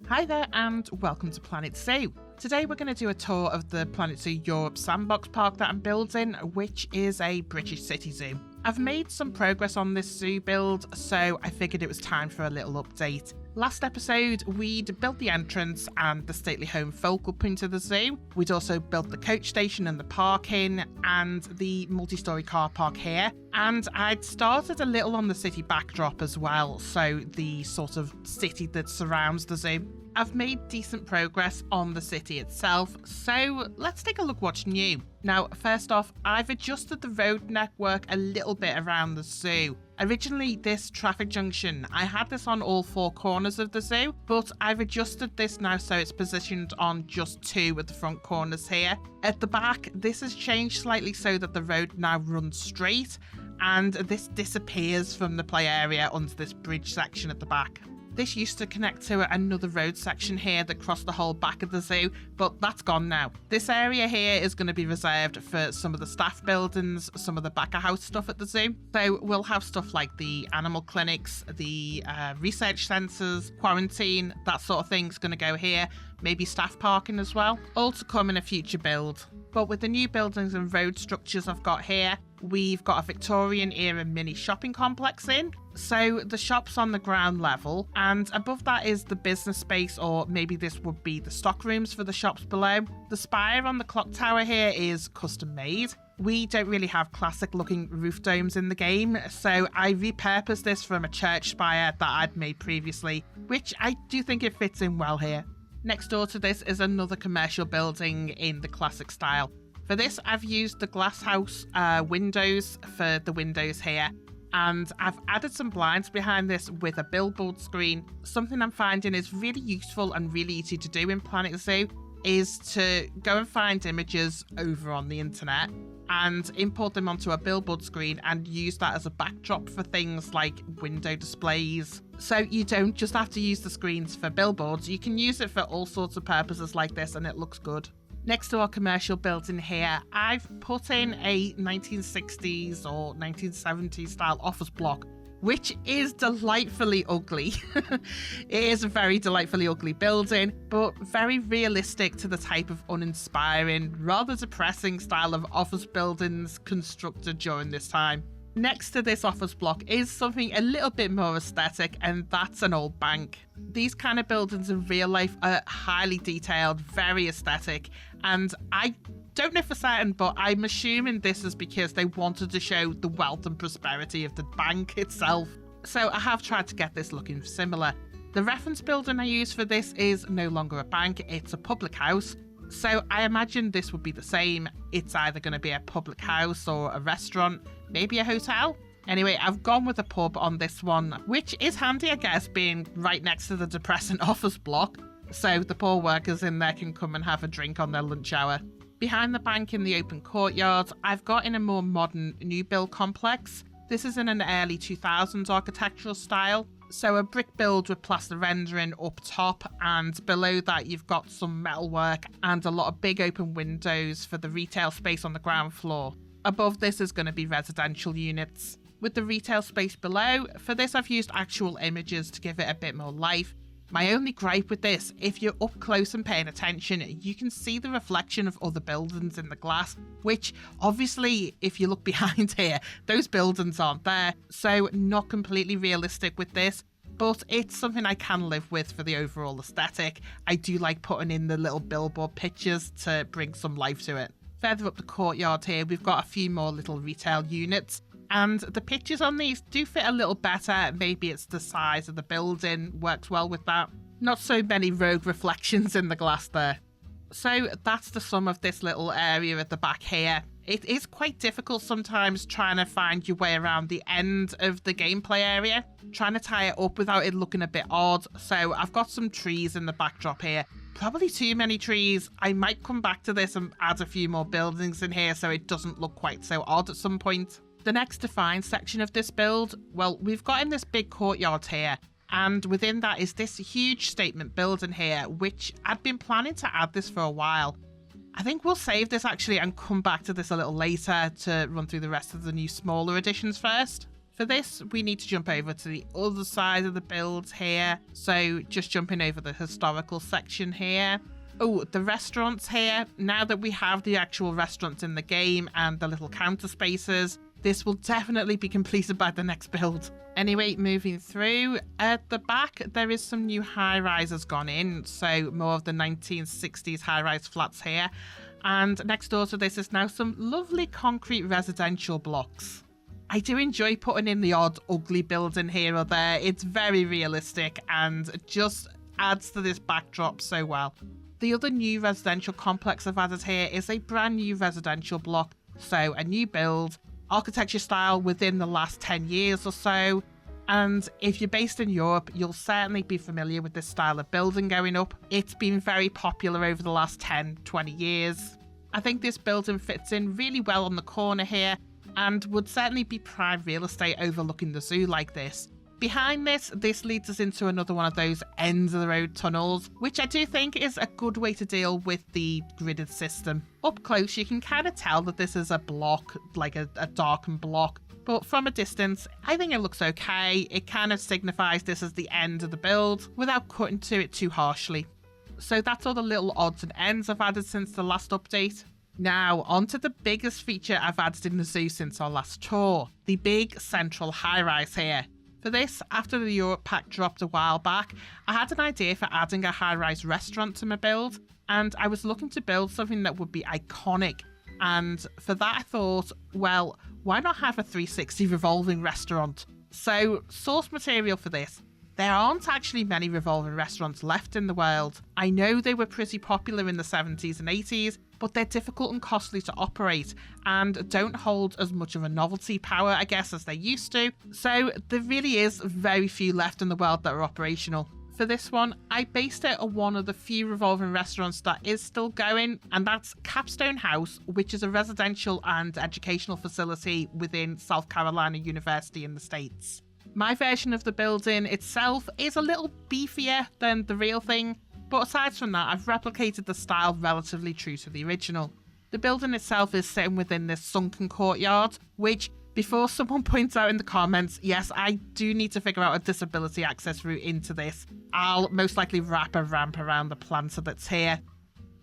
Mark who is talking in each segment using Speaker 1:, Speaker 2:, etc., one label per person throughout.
Speaker 1: Hi there and welcome to Planet Zoo. Today we're going to do a tour of the Planet Zoo Europe Sandbox park that I'm building, which is a British city zoo. I've made some progress on this zoo build, so I figured it was time for a little update. Last episode, we'd built the entrance and the stately home focal point of the zoo. We'd also built the coach station and the parking and the multi-storey car park here. And I'd started a little on the city backdrop as well, so the sort of city that surrounds the zoo. I've made decent progress on the city itself, so let's take a look what's new. Now, first off, I've adjusted the road network a little bit around the zoo. Originally, this traffic junction, I had this on all four corners of the zoo, but I've adjusted this now so it's positioned on just two of the front corners here. At the back, this has changed slightly so that the road now runs straight, and this disappears from the play area onto this bridge section at the back. This used to connect to another road section here that crossed the whole back of the zoo, but that's gone now. This area here is going to be reserved for some of the staff buildings, some of the back of house stuff at the zoo. So we'll have stuff like the animal clinics, the research centres, quarantine, that sort of thing's going to go here. Maybe staff parking as well. All to come in a future build. But with the new buildings and road structures I've got here, we've got a Victorian era mini shopping complex in. So the shop's on the ground level, and above that is the business space, or maybe this would be the stock rooms for the shops below. The spire on the clock tower here is custom made. We don't really have classic looking roof domes in the game, so I repurposed this from a church spire that I'd made previously, which I do think it fits in well here. Next door to this is another commercial building in the classic style. For this, I've used the glasshouse windows for the windows here, and I've added some blinds behind this with a billboard screen. Something I'm finding is really useful and really easy to do in Planet Zoo is to go and find images over on the internet and import them onto a billboard screen and use that as a backdrop for things like window displays. So you don't just have to use the screens for billboards, you can use it for all sorts of purposes like this and it looks good. Next to our commercial building here, I've put in a 1960s or 1970s style office block, which is delightfully ugly. It is a very delightfully ugly building, but very realistic to the type of uninspiring, rather depressing style of office buildings constructed during this time. Next to this office block is something a little bit more aesthetic, and that's an old bank. These kind of buildings in real life are highly detailed, very aesthetic, and I don't know for certain, but I'm assuming this is because they wanted to show the wealth and prosperity of the bank itself. So I have tried to get this looking similar. The reference building I use for this is no longer a bank, it's a public house. So I imagine this would be the same. It's either going to be a public house or a restaurant, maybe a hotel. Anyway, I've gone with a pub on this one, which is handy, I guess, being right next to the depressing office block. So the poor workers in there can come and have a drink on their lunch hour. Behind the bank in the open courtyard, I've got in a more modern new build complex. This is in an early 2000s architectural style. So a brick build with plaster rendering up top, and below that you've got some metalwork and a lot of big open windows for the retail space on the ground floor. Above this is going to be residential units. With the retail space below, for this I've used actual images to give it a bit more life. My only gripe with this, if you're up close and paying attention, you can see the reflection of other buildings in the glass, which obviously, if you look behind here, those buildings aren't there, so not completely realistic with this, but it's something I can live with for the overall aesthetic. I do like putting in the little billboard pictures to bring some life to it. Further up the courtyard here, we've got a few more little retail units. And the pictures on these do fit a little better. Maybe it's the size of the building, works well with that. Not so many rogue reflections in the glass there. So that's the sum of this little area at the back here. It is quite difficult sometimes trying to find your way around the end of the gameplay area, trying to tie it up without it looking a bit odd. So I've got some trees in the backdrop here. Probably too many trees. I might come back to this and add a few more buildings in here so it doesn't look quite so odd at some point. The next defined section of this build, well, we've got in this big courtyard here, and within that is this huge statement building here, which I'd been planning to add this for a while. I think we'll save this actually and come back to this a little later to run through the rest of the new smaller additions first. For this, we need to jump over to the other side of the build here. So just jumping over the historical section here. Oh, the restaurants here. Now that we have the actual restaurants in the game and the little counter spaces, this will definitely be completed by the next build. Anyway, moving through, at the back, there is some new high-rises gone in. So more of the 1960s high-rise flats here. And next door to this is now some lovely concrete residential blocks. I do enjoy putting in the odd ugly building here or there. It's very realistic and just adds to this backdrop so well. The other new residential complex I've added here is a brand new residential block. So a new build, architecture style within the last 10 years or so. And if you're based in Europe, you'll certainly be familiar with this style of building going up. It's been very popular over the last 10, 20 years. I think this building fits in really well on the corner here and would certainly be prime real estate overlooking the zoo like this. Behind this leads us into another one of those ends of the road tunnels, which I do think is a good way to deal with the gridded system. Up close, you can kind of tell that this is a block, like a darkened block, but from a distance, I think it looks okay. It kind of signifies this as the end of the build without cutting to it too harshly. So that's all the little odds and ends I've added since the last update. Now, on to the biggest feature I've added in the zoo since our last tour, the big central high-rise here. For this, after the Europe pack dropped a while back, I had an idea for adding a high-rise restaurant to my build, and I was looking to build something that would be iconic. And for that I thought, well, why not have a 360 revolving restaurant? So, source material for this. There aren't actually many revolving restaurants left in the world. I know they were pretty popular in the 70s and 80s, but they're difficult and costly to operate and don't hold as much of a novelty power, I guess, as they used to. So there really is very few left in the world that are operational. For this one, I based it on one of the few revolving restaurants that is still going, and that's Capstone House, which is a residential and educational facility within South Carolina University in the States. My version of the building itself is a little beefier than the real thing, but aside from that, I've replicated the style relatively true to the original. The building itself is sitting within this sunken courtyard, which, before someone points out in the comments, yes, I do need to figure out a disability access route into this. I'll most likely wrap a ramp around the planter that's here.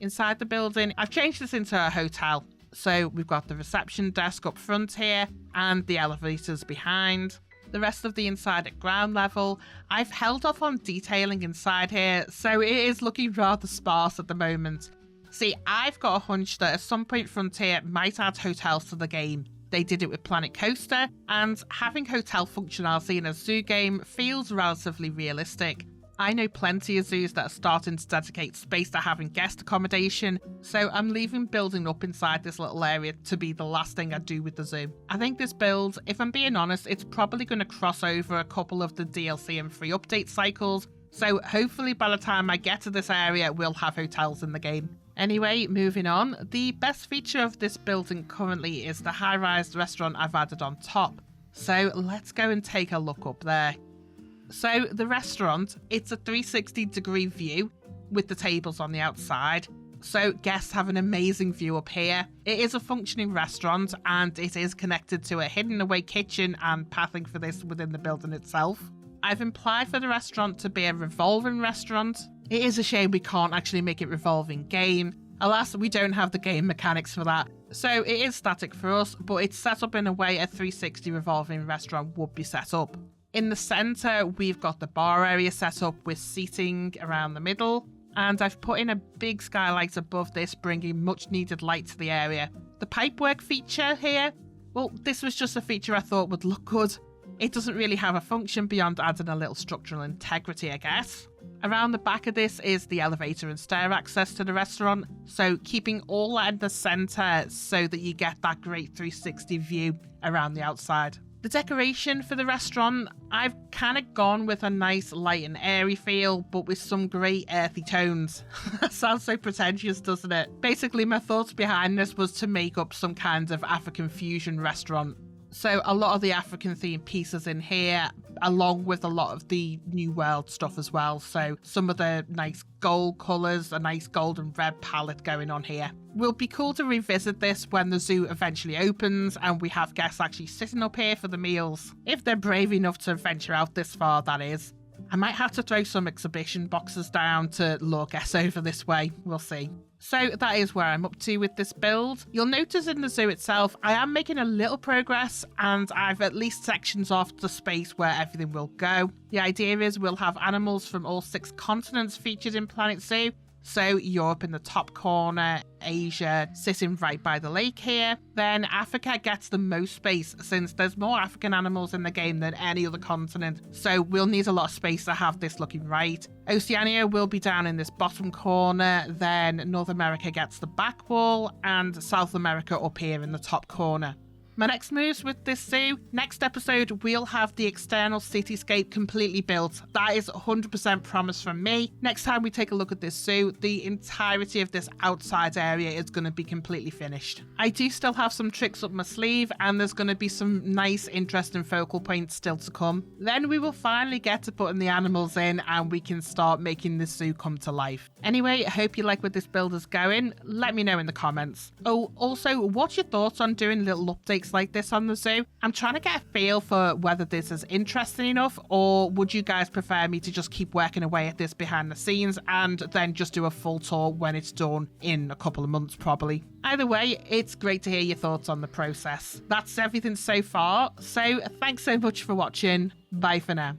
Speaker 1: Inside the building, I've changed this into a hotel. So we've got the reception desk up front here and the elevators behind. The rest of the inside at ground level, I've held off on detailing inside here, so it is looking rather sparse at the moment. See, I've got a hunch that at some point Frontier might add hotels to the game. They did it with Planet Coaster, and having hotel functionality in a zoo game feels relatively realistic. I know plenty of zoos that are starting to dedicate space to having guest accommodation, so I'm leaving building up inside this little area to be the last thing I do with the zoo. I think this build, if I'm being honest, it's probably going to cross over a couple of the DLC and free update cycles, so hopefully by the time I get to this area, we'll have hotels in the game. Anyway, moving on, the best feature of this building currently is the high-rise restaurant I've added on top. So let's go and take a look up there. So the restaurant, it's a 360-degree view with the tables on the outside. So guests have an amazing view up here. It is a functioning restaurant and it is connected to a hidden away kitchen and pathing for this within the building itself. I've implied for the restaurant to be a revolving restaurant. It is a shame we can't actually make it revolving game. Alas, we don't have the game mechanics for that. So it is static for us, but it's set up in a way a 360 revolving restaurant would be set up. In the centre, we've got the bar area set up with seating around the middle, and I've put in a big skylight above this, bringing much needed light to the area. The pipework feature here, well, this was just a feature I thought would look good. It doesn't really have a function beyond adding a little structural integrity, I guess. Around the back of this is the elevator and stair access to the restaurant, so keeping all that in the centre so that you get that great 360 view around the outside. The decoration for the restaurant, I've kind of gone with a nice light and airy feel, but with some great earthy tones. That sounds so pretentious, doesn't it? Basically, my thoughts behind this was to make up some kind of African fusion restaurant. So a lot of the African themed pieces in here, along with a lot of the New World stuff as well. So some of the nice gold colours, a nice gold and red palette going on here. Will be cool to revisit this when the zoo eventually opens and we have guests actually sitting up here for the meals. If they're brave enough to venture out this far, that is. I might have to throw some exhibition boxes down to lure guests over this way. We'll see. So that is where I'm up to with this build. You'll notice in the zoo itself, I am making a little progress and I've at least sections off the space where everything will go. The idea is we'll have animals from all 6 continents featured in Planet Zoo. So Europe in the top corner, Asia sitting right by the lake here. Then Africa gets the most space since there's more African animals in the game than any other continent. So we'll need a lot of space to have this looking right. Oceania will be down in this bottom corner. Then North America gets the back wall and South America up here in the top corner. My next moves with this zoo, next episode we'll have the external cityscape completely built. That is 100% promise from me. Next time we take a look at this zoo, the entirety of this outside area is going to be completely finished. I do still have some tricks up my sleeve and there's going to be some nice interesting focal points still to come. Then we will finally get to putting the animals in and we can start making this zoo come to life. Anyway, I hope you like where this build is going. Let me know in the comments. Oh, also, what's your thoughts on doing little updates like this on the zoo? I'm trying to get a feel for whether this is interesting enough, or would you guys prefer me to just keep working away at this behind the scenes and then just do a full tour when it's done in a couple of months probably. Either way, it's great to hear your thoughts on the process. That's everything so far, so thanks so much for watching. Bye for now.